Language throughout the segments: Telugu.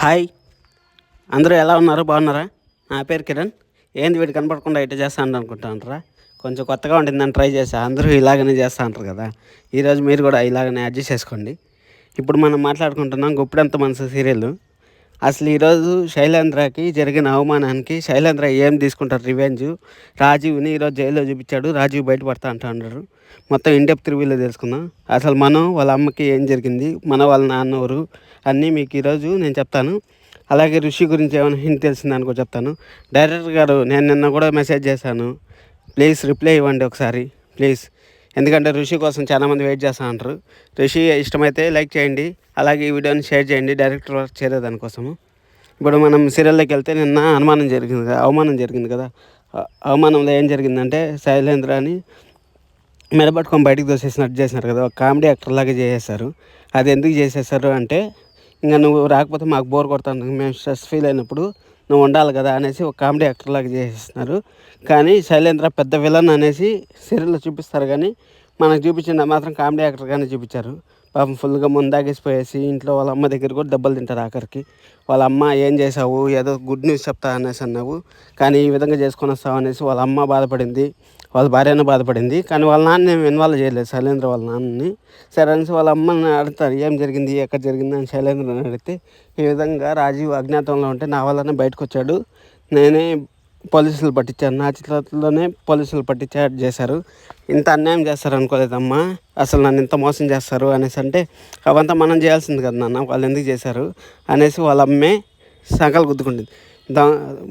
హాయ్, అందరూ ఎలా ఉన్నారు? బాగున్నారా? నా పేరు కిరణ్. ఏంది వీడు కనపడకుండా ఇట్లా చేస్తాను అనుకుంటాంటారా? కొంచెం కొత్తగా ఉంటుందని ట్రై చేశా. అందరూ ఇలాగనే చేస్తూ ఉంటారు కదా. ఈరోజు మీరు కూడా ఇలాగనే అడ్జస్ట్ చేసుకోండి. ఇప్పుడు మనం మాట్లాడుకుంటున్నాం గుప్పెడంత మనసు సీరియల్. అసలు ఈరోజు శైలేంద్రకి జరిగిన అవమానానికి శైలేంద్ర ఏం తీసుకుంటారు రివెంజ్. రాజీవ్ని ఈరోజు జైల్లో చూపించాడు. రాజీవ్ బయటపడతా అంటూ అన్నారు. మొత్తం ఇండెప్త్ రివ్యూలో తెలుసుకుందాం. అసలు మనం వాళ్ళ అమ్మకి ఏం జరిగింది, వాళ్ళ నాన్న ఎవరు అన్నీ మీకు ఈరోజు నేను చెప్తాను. అలాగే ఋషి గురించి ఏమైనా హింట్ తెలిసిందనుకో చెప్తాను. డైరెక్టర్ గారు, నేను నిన్న కూడా మెసేజ్ చేశాను, ప్లీజ్ రిప్లై ఇవ్వండి ఒకసారి ప్లీజ్. ఎందుకంటే ఋషి కోసం చాలామంది వెయిట్ చేస్తూ ఉంటారు. ఋషి ఇష్టమైతే లైక్ చేయండి, అలాగే ఈ వీడియోని షేర్ చేయండి డైరెక్టర్ వర్క్ చేరేదానికోసము. ఇప్పుడు మనం సీరియల్లోకి వెళ్తే నిన్న అవమానం జరిగింది కదా. అవమానంలో ఏం జరిగిందంటే శైలేంద్రని మెడపట్టుకొని బయటకు దోసేసినట్టు చేసినారు కదా, ఒక కామెడీ యాక్టర్ లాగా చేసేసారు. అది ఎందుకు చేసేసారు అంటే, ఇంకా నువ్వు రాకపోతే మాకు బోర్ కొడతాను, మేము స్ట్రెస్ ఫీల్ అయినప్పుడు నువ్వు ఉండాలి కదా అనేసి ఒక కామెడీ యాక్టర్ లాగా చేసేస్తున్నారు. కానీ శైలేంద్ర పెద్ద విలన్ అనేసి సీరియల్లో చూపిస్తారు, కానీ మనకు చూపించిన మాత్రం కామెడీ యాక్టర్గానే చూపించారు. పాపం ఫుల్గా ముందాగేసిపోయేసి ఇంట్లో వాళ్ళ అమ్మ దగ్గర కూడా దెబ్బలు తింటారు. ఆఖరికి వాళ్ళ అమ్మ ఏం చేసావు, ఏదో గుడ్ న్యూస్ చెప్తా అనేసి అన్నావు, కానీ ఈ విధంగా చేసుకొని వస్తావు అనేసి వాళ్ళ అమ్మ బాధపడింది, వాళ్ళ భార్యను బాధపడింది. కానీ వాళ్ళ నాన్న ఏమి ఇన్వాల్వ్ చేయలేదు శైలేంద్ర వాళ్ళ నాన్నని. సరే అనేసి వాళ్ళ అమ్మని అడుగుతారు, ఏం జరిగింది, ఎక్కడ జరిగింది అని శైలేంద్రని అడిగితే, ఈ విధంగా రాజీవ్ అజ్ఞాతంలో ఉంటే నా వల్లనే బయటకు వచ్చాడు, నేనే పోలీసులు పట్టించారు, నా చేతుల్లోనే పోలీసులు పట్టించారు చేశారు, ఇంత అన్యాయం చేస్తారు అనుకోలేదమ్మా, అసలు నన్ను ఇంత మోసం చేస్తారు అనేసి అంటే, అవంతా మనం చేయాల్సింది కదా నాన్న, వాళ్ళు ఎందుకు చేశారు అనేసి వాళ్ళ అమ్మే సంకలు గుద్దుకుంటుంది.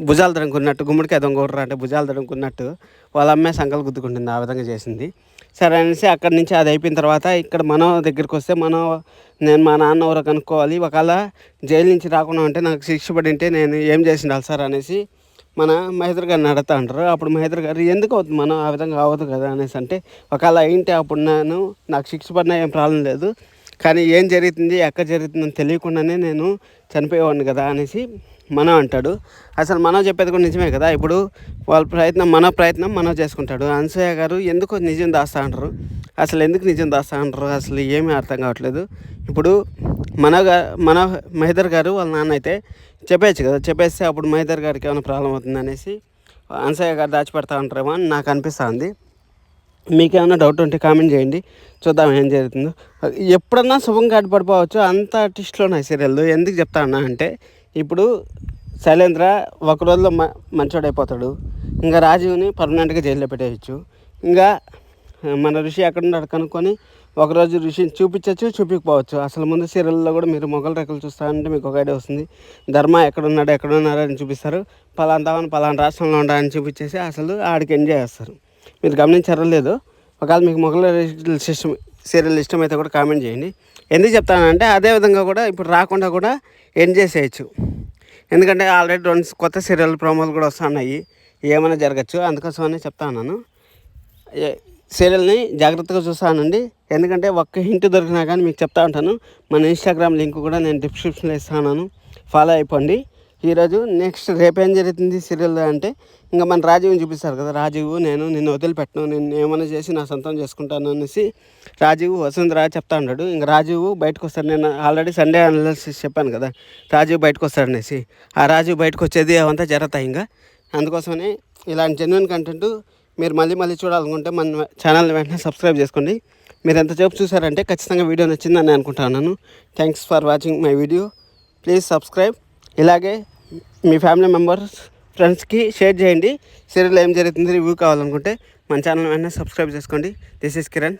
భుజాలు దడుకున్నట్టు, గుమ్మడికాయ దొంగ అంటే భుజాలు దడుకున్నట్టు వాళ్ళ అమ్మే సంకలు గుద్దుకుంటుంది. ఆ విధంగా చేసింది. సరే అనేసి అక్కడి నుంచి అది అయిపోయిన తర్వాత ఇక్కడ మనం దగ్గరికి వస్తే, నేను మా నాన్న ఎవరో కనుక్కోవాలి, ఒకవేళ జైలు నుంచి రాకుండా ఉంటే నాకు శిక్ష పడి ఉంటే నేను ఏం చేసి ఉండాలి సార్ అనేసి మన మహేంద్ర గారిని అడుగుతా అంటారు. అప్పుడు మహేంద్ర గారు, ఎందుకు అవుతుంది మనం ఆ విధంగా అవ్వదు కదా అనేసి అంటే, ఒకవేళ అయింటే అప్పుడు నాకు శిక్ష పడినా ఏం ప్రాబ్లం లేదు, కానీ ఏం జరుగుతుంది ఎక్కడ జరుగుతుందని తెలియకుండానే నేను చనిపోయేవాడిని కదా అనేసి మనం అంటాడు. అసలు మనం చెప్పేది కూడా నిజమే కదా. ఇప్పుడు వాళ్ళ ప్రయత్నం మనం చేసుకుంటాడు. అనసూయ గారు ఎందుకు నిజం దాస్తా అంటారు, అసలు ఎందుకు నిజం దాస్తా అంటారు, అసలు ఏమీ అర్థం కావట్లేదు. ఇప్పుడు మన మహేందర్ గారు వాళ్ళ నాన్న అయితే చెప్పేయచ్చు కదా, చెప్పేస్తే అప్పుడు మహేందర్ గారికి ఏమైనా ప్రాబ్లం అవుతుంది అనేసి అనసూయ గారు దాచిపెడతా ఉంటారేమో అని నాకు అనిపిస్తుంది. మీకేమైనా డౌట్ ఉంటే కామెంట్ చేయండి, చూద్దాం ఏం జరుగుతుందో. ఎప్పుడన్నా శుభంగా అడ్డుపడిపోవచ్చు, అంత ట్విస్ట్లో ఉన్నాయి సీరియల్. ఎందుకు చెప్తా అన్నా అంటే, ఇప్పుడు శైలేంద్ర ఒక రోజులో మంచోడైపోతాడు, ఇంకా రాజీవ్ని పర్మనెంట్గా జైల్లో పెట్టేయచ్చు, ఇంకా మన ఋషి ఎక్కడున్నాడు కనుక్కొని ఒకరోజు ఋషిని చూపించవచ్చు, చూపించకపోవచ్చు. అసలు ముందు సీరియల్లో కూడా మీరు మొగల రేఖలు చూస్తారంటే మీకు ఒక ఐడియా వస్తుంది. ధర్మ ఎక్కడున్నాడు అని చూపిస్తారు, పలానా రాష్ట్రంలో ఉండాలని చూపించేసి అసలు ఆడికి ఎంజాయ్ చేస్తారు. మీరు గమనించారో లేదో. ఒకవేళ మీకు మొగల సీరియల్ ఇష్టమైతే కూడా కామెంట్ చేయండి. ఎందుకు చెప్తానంటే, అదేవిధంగా కూడా ఇప్పుడు రాకుండా కూడా ఎంజాయ్ చేయొచ్చు. ఎందుకంటే ఆల్రెడీ 2 కొత్త సీరియల్ ప్రోమోలు కూడా వస్తున్నాయి, ఏమైనా జరగచ్చు. అందుకోసమని చెప్తా ఉన్నాను, సీరియల్ని జాగ్రత్తగా చూస్తానండి. ఎందుకంటే ఒక్క హింట్ దొరికినా కానీ మీకు చెప్తా ఉంటాను. మన ఇన్స్టాగ్రామ్ లింక్ కూడా నేను డిస్క్రిప్షన్లో ఇస్తాను, ఫాలో అయిపోండి. ఈరోజు నెక్స్ట్ రేపేం జరుగుతుంది సీరియల్ అంటే, ఇంకా మన రాజీవ్ని చూపిస్తారు కదా. రాజీవ్ నిన్ను వదిలిపెట్టను, నేను ఏమైనా చేసి నా సొంతం చేసుకుంటాను అనేసి రాజీవ్ వసుంధర చెప్తా ఉన్నాడు. ఇంకా రాజీవ్ బయటకు వస్తాడు. నేను ఆల్రెడీ సండే అనాలిసిస్ చెప్పాను కదా, రాజీవ్ బయటకు వస్తాడు అనేసి. ఆ రాజీవ్ బయటకు వచ్చేది అవంతా జరుగుతాయి. ఇంకా అందుకోసమని ఇలాంటి జెన్యున్ కంటెంట్ మీరు మళ్ళీ చూడాలనుకుంటే మన ఛానల్ని వెంటనే సబ్స్క్రైబ్ చేసుకోండి. మీరు ఎంతసేపు చూసారంటే ఖచ్చితంగా వీడియో నచ్చిందని అనుకుంటున్నాను. Thanks for watching my video. Please subscribe. ఇలాగే మీ ఫ్యామిలీ మెంబర్స్, ఫ్రెండ్స్కి షేర్ చేయండి. సీరియల్ ఏం జరుగుతుంది రివ్యూ కావాలనుకుంటే మన ఛానల్ వెంటనే సబ్స్క్రైబ్ చేసుకోండి. This is Kiran.